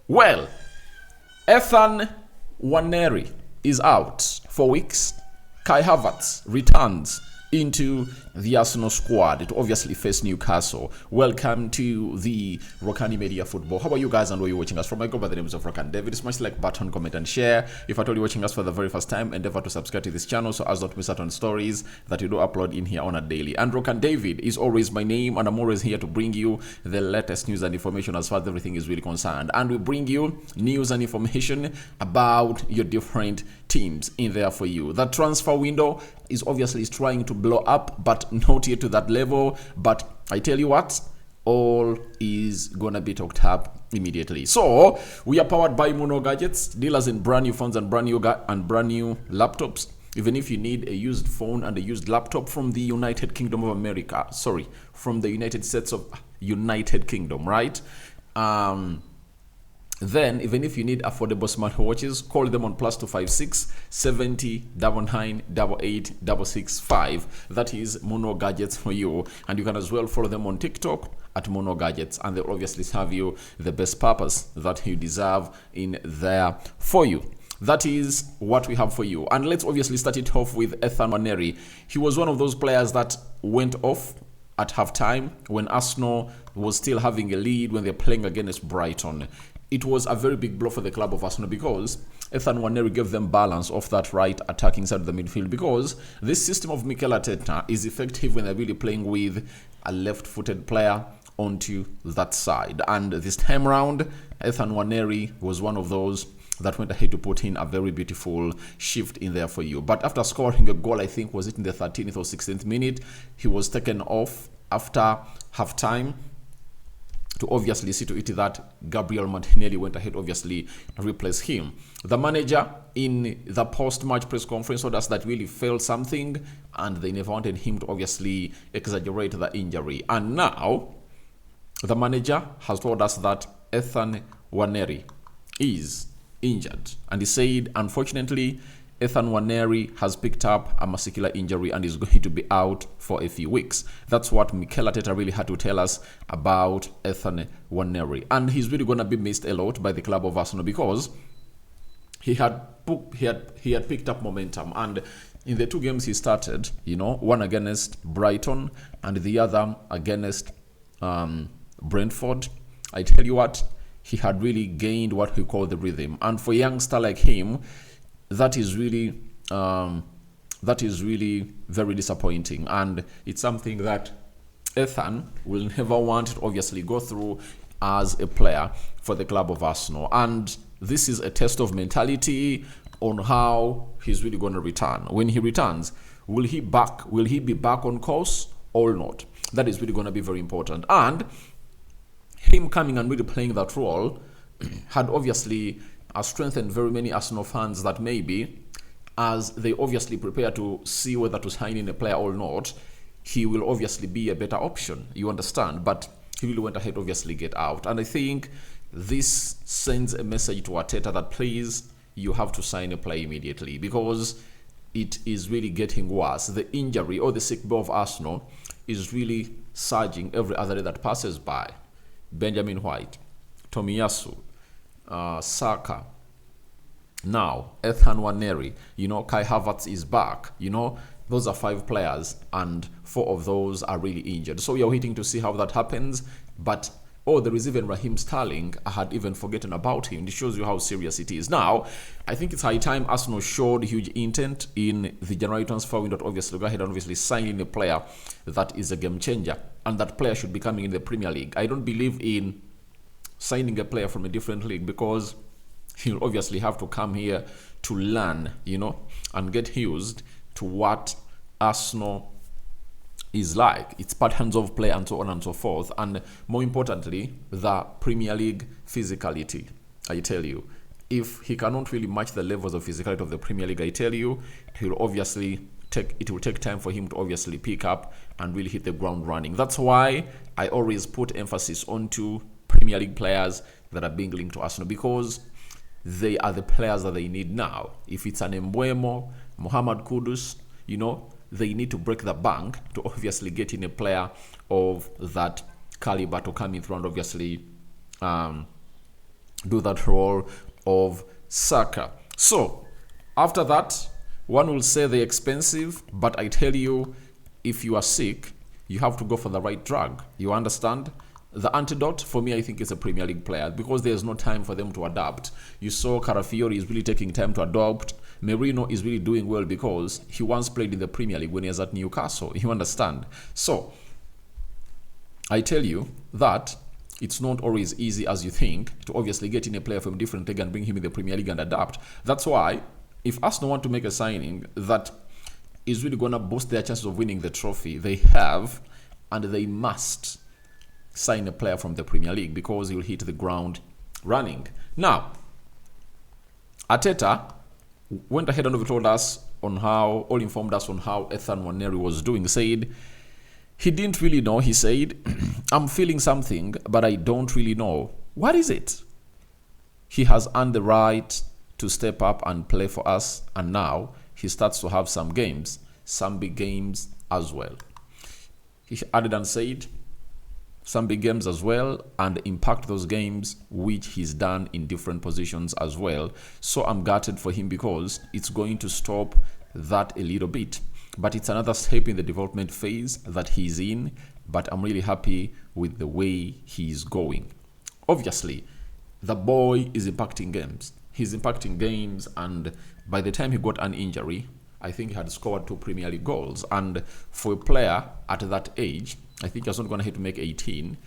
Well, Nwaneri is out for weeks. Kai Havertz returns into the Arsenal squad to obviously face Newcastle. Welcome to the Rokani Media Football. How are you guys and where you're watching us from? I go by the names of Rokani David. Smash the like button, comment and share. If at all you're watching us for the very first time, endeavor to subscribe to this channel so as not to miss out on stories that we do upload in here on a daily. And Rokani David is always my name, and I'm always here to bring you the latest news and information as far as everything is really concerned. And we bring you news and information about your different teams in there for you. The transfer window is obviously trying to blow up, but not yet to that level. But I tell you what, all is gonna be talked up immediately. So we are powered by Mono Gadgets, dealers in brand new phones and brand new laptops. Even if you need a used phone and a used laptop from the United Kingdom of America, from the United States of United Kingdom, right? Then, even if you need affordable smartwatches, call them on +256 70 99 88 665. That is Mono Gadgets for you. And you can as well follow them on TikTok at Mono Gadgets, and they'll obviously serve you the best purpose that you deserve in there for you. That is what we have for you. And let's obviously start it off with Nwaneri. He was one of those players that went off at halftime when Arsenal was still having a lead when they're playing against Brighton. It was a very big blow for the club of Arsenal because Nwaneri gave them balance off that right attacking side of the midfield, because this system of Mikel Arteta is effective when they're really playing with a left-footed player onto that side. And this time around, Nwaneri was one of those that went ahead to put in a very beautiful shift in there for you. But after scoring a goal, I think was it in the 13th or 16th minute, he was taken off after halftime to obviously see to it that Gabriel Martinelli went ahead obviously replace him. The manager in the post-match press conference told us that really felt something and they never wanted him to obviously exaggerate the injury. And now the manager has told us that Nwaneri is injured, and he said unfortunately Nwaneri has picked up a muscular injury and is going to be out for a few weeks. That's what Mikel Arteta really had to tell us about Nwaneri. And he's really going to be missed a lot by the club of Arsenal because he had picked up momentum. And in the two games he started, one against Brighton and the other against Brentford, I tell you what, he had really gained what we call the rhythm. And for a youngster like him, that is really very disappointing, and it's something that Ethan will never want to obviously go through as a player for the club of Arsenal. And this is a test of mentality on how he's really going to return. When he returns, will he be back on course or not? That is really going to be very important. And him coming and really playing that role had obviously strengthened very many Arsenal fans that maybe as they obviously prepare to see whether to sign in a player or not, he will obviously be a better option, you understand, but he really went ahead obviously get out. And I think this sends a message to Arteta that please, you have to sign a player immediately, because it is really getting worse. The injury or the sick bay of Arsenal is really surging every other day that passes by. Benjamin White, Tomiyasu, Saka, now Nwaneri, Kai Havertz is back. Those are 5 players and 4 of those are really injured. So we are waiting to see how that happens. But there is even Raheem Sterling. I had even forgotten about him. It shows you how serious it is. Now, I think it's high time Arsenal showed huge intent in the January transfer window to obviously go ahead and obviously sign in a player that is a game changer, and that player should be coming in the Premier League. I don't believe in signing a player from a different league, because he'll obviously have to come here to learn, and get used to what Arsenal is like, its patterns of play and so on and so forth, and more importantly, the Premier League physicality. I tell you, if he cannot really match the levels of physicality of the Premier League, I tell you, it will take time for him to obviously pick up and really hit the ground running. That's why I always put emphasis onto Premier League players that are being linked to Arsenal, because they are the players that they need now. If it's an Mbeumo, Mohamed Kudus, they need to break the bank to obviously get in a player of that caliber to come in through and obviously do that role of Saka. So after that, one will say they're expensive, but I tell you, if you are sick, you have to go for the right drug. You understand? The antidote for me, I think, is a Premier League player, because there's no time for them to adapt. You saw Carafiori is really taking time to adopt. Merino is really doing well because he once played in the Premier League when he was at Newcastle. You understand? So I tell you that it's not always easy as you think to obviously get in a player from different league and bring him in the Premier League and adapt. That's why if Arsenal want to make a signing that is really going to boost their chances of winning the trophy, they have and they must sign a player from the Premier League, because he'll hit the ground running. Now, Arteta went ahead and told us on how, or informed us on how Nwaneri was doing. He said he didn't really know. He said, I'm feeling something, but I don't really know. What is it? He has earned the right to step up and play for us, and now he starts to have some games, some big games as well. He added and said, some big games as well, and impact those games, which he's done in different positions as well. So I'm gutted for him, because it's going to stop that a little bit. But it's another step in the development phase that he's in. But I'm really happy with the way he's going. Obviously, the boy is impacting games. He's impacting games, and by the time he got an injury, I think he had scored 2 Premier League goals. And for a player at that age, I think he's not going to hit to make 18.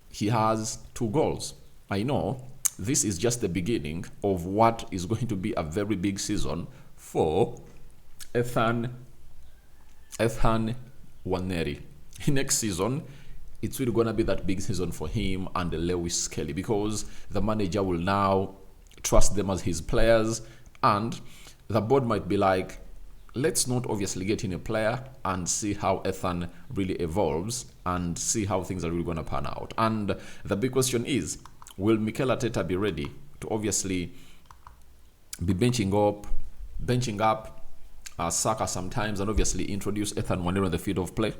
He has 2 goals. I know this is just the beginning of what is going to be a very big season for Nwaneri. Next season, it's really going to be that big season for him and Lewis Kelly, because the manager will now trust them as his players, and the board might be like, let's not obviously get in a player and see how Ethan really evolves and see how things are really going to pan out. And the big question is, will Mikel Arteta be ready to obviously be benching up Saka sometimes, and obviously introduce Ethan Nwaneri on the field of play?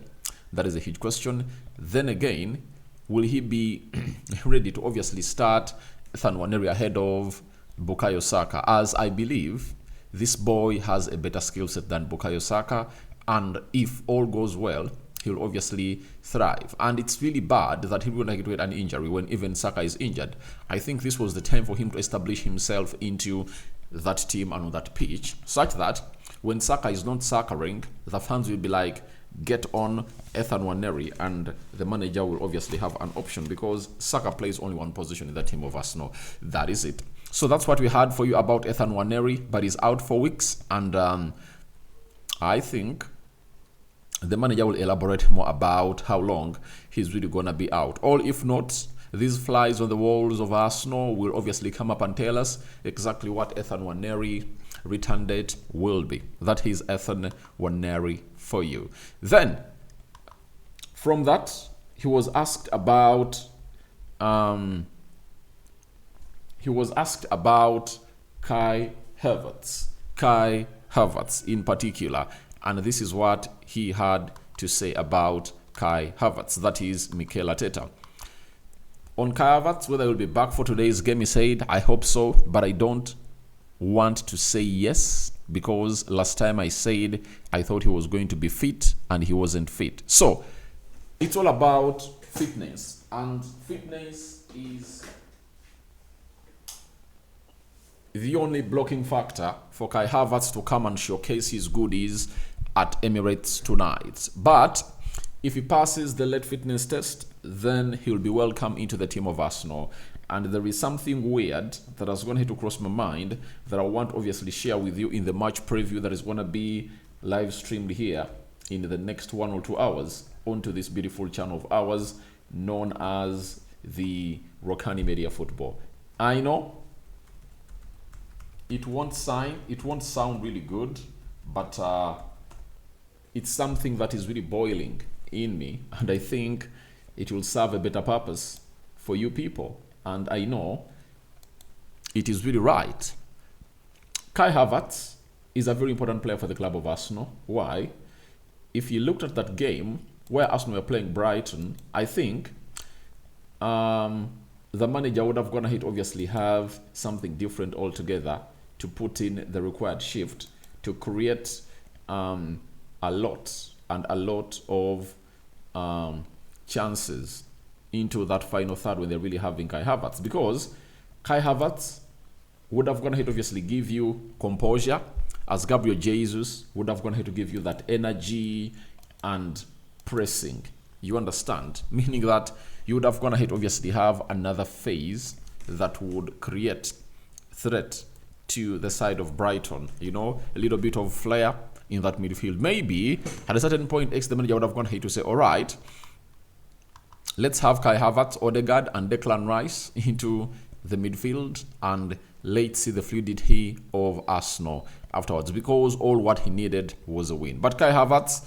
That is a huge question. Then again, will he be ready to obviously start Ethan Nwaneri ahead of Bukayo Saka? As I believe this boy has a better skill set than Bukayo Saka, and if all goes well, he'll obviously thrive. And it's really bad that he will not get an injury when even Saka is injured. I think this was the time for him to establish himself into that team and on that pitch, such that when Saka is not Sakaing, the fans will be like, get on Ethan Nwaneri, and the manager will obviously have an option, because Saka plays only one position in the team of Arsenal. That is it. So that's what we had for you about Ethan Nwaneri, but he's out for weeks, and I think the manager will elaborate more about how long he's really going to be out. Or if not, these flies on the walls of Arsenal will obviously come up and tell us exactly what Ethan Nwaneri return date will be. That is Ethan Nwaneri for you. Then, from that, he was asked about Kai Havertz. Kai Havertz in particular. And this is what he had to say about Kai Havertz. That is Mikel Arteta. On Kai Havertz, whether he will be back for today's game, he said, I hope so, but I don't want to say yes, because last time I said I thought he was going to be fit and he wasn't fit. So it's all about fitness, and fitness is the only blocking factor for Kai Havertz to come and showcase his goodies at Emirates tonight. But if he passes the lead fitness test, then he'll be welcome into the team of Arsenal. And there is something weird that has gone to cross my mind that I want to obviously share with you in the match preview that is going to be live streamed here in the next 1 or 2 hours onto this beautiful channel of ours known as the Rokani Media Football. I know it won't sound really good, but it's something that is really boiling in me, and I think it will serve a better purpose for you people. And I know it is really right. Kai Havertz is a very important player for the club of Arsenal. Why? If you looked at that game where Arsenal were playing Brighton, I think the manager would have gone ahead, obviously, have something different altogether to put in the required shift to create a lot of chances into that final third when they're really having Kai Havertz. Because Kai Havertz would have gone ahead, obviously, give you composure, as Gabriel Jesus would have gone ahead to give you that energy and pressing. You understand? Meaning that you would have gone ahead, obviously, have another phase that would create threat to the side of Brighton. You know, a little bit of flair in that midfield. Maybe at a certain point, the manager would have gone ahead to say, all right, let's have Kai Havertz, Odegaard, and Declan Rice into the midfield, and let's see the fluidity of Arsenal afterwards, because all what he needed was a win. But Kai Havertz,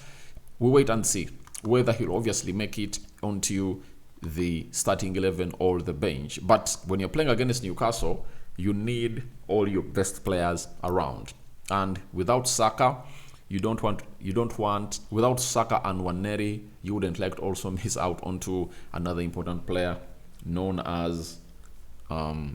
we wait and see whether he'll obviously make it onto the starting 11 or the bench. But when you're playing against Newcastle, you need all your best players around. And without Saka, you don't want without Saka and Nwaneri, you wouldn't like to also miss out onto another important player known as Kai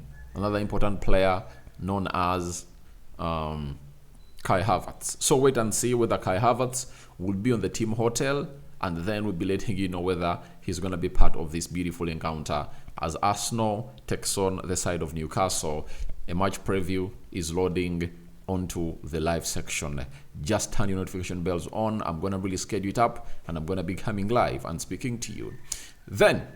Havertz. So wait and see whether Kai Havertz will be on the team hotel, and then we'll be letting you know whether he's going to be part of this beautiful encounter as Arsenal takes on the side of Newcastle. A match preview is loading onto the live section. Just turn your notification bells on. I'm going to really schedule it up, and I'm going to be coming live and speaking to you. Then,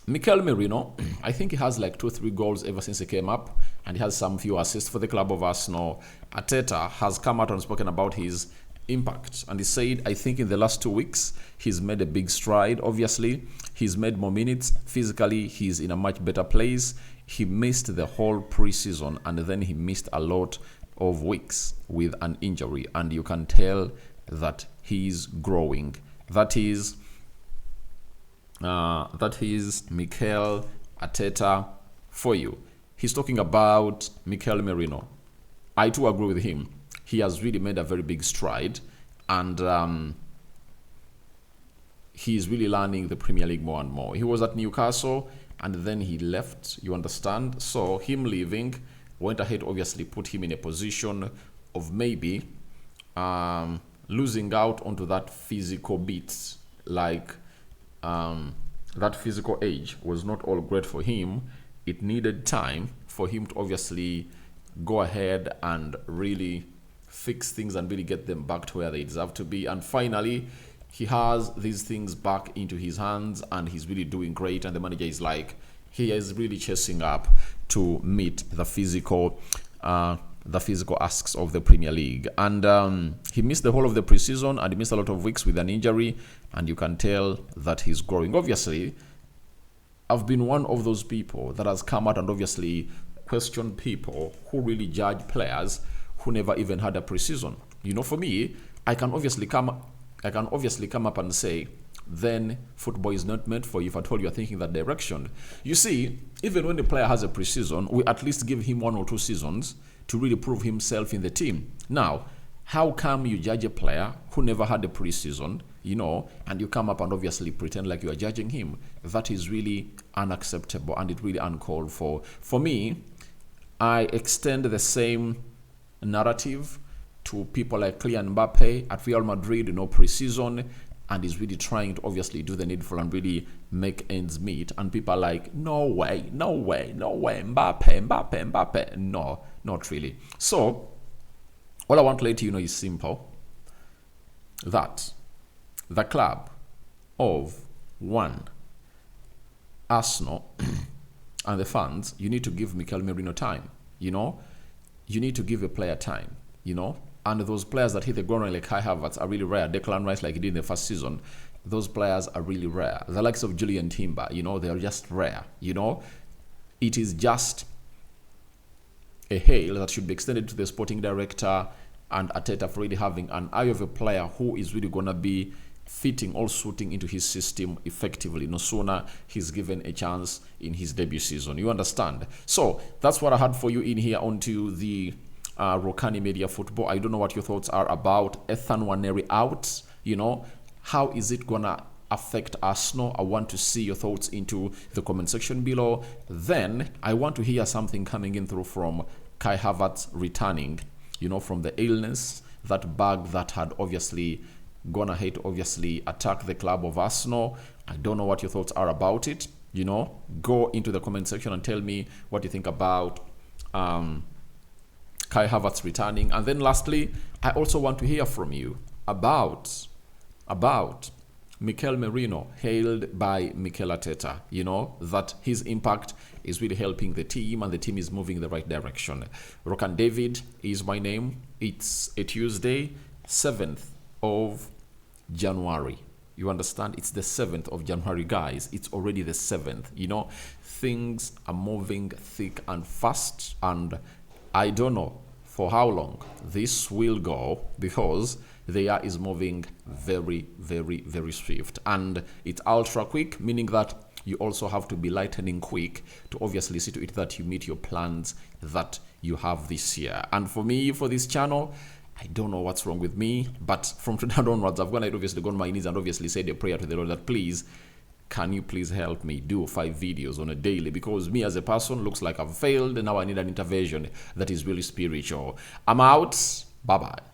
Mikel Merino, I think he has like 2-3 goals ever since he came up, and he has some few assists for the club of Arsenal. Arteta has come out and spoken about his impact, and he said, I think in the last 2 weeks he's made a big stride. Obviously, he's made more minutes. Physically, he's in a much better place. He missed the whole preseason, and then he missed a lot of weeks with an injury, and you can tell that he's growing. That is Mikel Arteta for you. He's talking about Mikel Merino. I too agree with him. He has really made a very big stride, and he's really learning the Premier League more and more. He was at Newcastle, and then he left, you understand? So him leaving went ahead, obviously put him in a position of maybe losing out onto that physical bit. Like that physical age was not all great for him. It needed time for him to obviously go ahead and really fix things and really get them back to where they deserve to be. And finally, he has these things back into his hands, and he's really doing great. And the manager is like, he is really chasing up to meet the physical asks of the Premier League. And he missed the whole of the preseason, and he missed a lot of weeks with an injury, and you can tell that he's growing. Obviously, I've been one of those people that has come out and obviously questioned people who really judge players who never even had a preseason. You know, for me, I can obviously come up and say, then football is not meant for you if at all you are thinking that direction. You see, even when the player has a preseason, we at least give him 1 or 2 seasons to really prove himself in the team. Now, how come you judge a player who never had a preseason, you know, and you come up and obviously pretend like you are judging him? That is really unacceptable, and it really uncalled for. For me, I extend the same narrative to people like Kylian Mbappe at Real Madrid, no preseason, and is really trying to obviously do the needful and really make ends meet. And people are like, no way, Mbappe. No, not really. So, all I want to let you know is simple. That the club of one, Arsenal, and the fans, you need to give Mikel Merino time, you know? You need to give a player time, you know? And those players that hit the ground like Kai Havertz are really rare. Declan Rice, like he did in the first season, those players are really rare. The likes of Julian Timber, you know, they're just rare, you know? It is just a hail that should be extended to the sporting director and Arteta for really having an eye of a player who is really going to be fitting or suiting into his system effectively. No sooner he's given a chance in his debut season. You understand? So that's what I had for you in here onto the Rokani Media Football. I don't know what your thoughts are about Nwaneri out. You know, how is it gonna affect Arsenal? I want to see your thoughts into the comment section below. Then I want to hear something coming in through from Kai Havertz returning, from the illness, that bug that had obviously gone ahead to obviously attack the club of Arsenal. I don't know what your thoughts are about it. Go into the comment section and tell me what you think about Kai Havertz returning. And then lastly, I also want to hear from you about Mikel Merino, hailed by Mikel Arteta, that his impact is really helping the team and the team is moving in the right direction. Rokani David is my name. It's a Tuesday, 7th of January. You understand? It's the 7th of January, guys. It's already the 7th. Things are moving thick and fast, and I don't know for how long this will go, because the year is moving very, very, very swift, and it's ultra quick, meaning that you also have to be lightning quick to obviously see to it that you meet your plans that you have this year. And for me, for this channel, I don't know what's wrong with me, but from today onwards, I've obviously gone on my knees and obviously said a prayer to the Lord that please, can you please help me do 5 videos on a daily, because me as a person looks like I've failed and now I need an intervention that is really spiritual. I'm out. Bye-bye.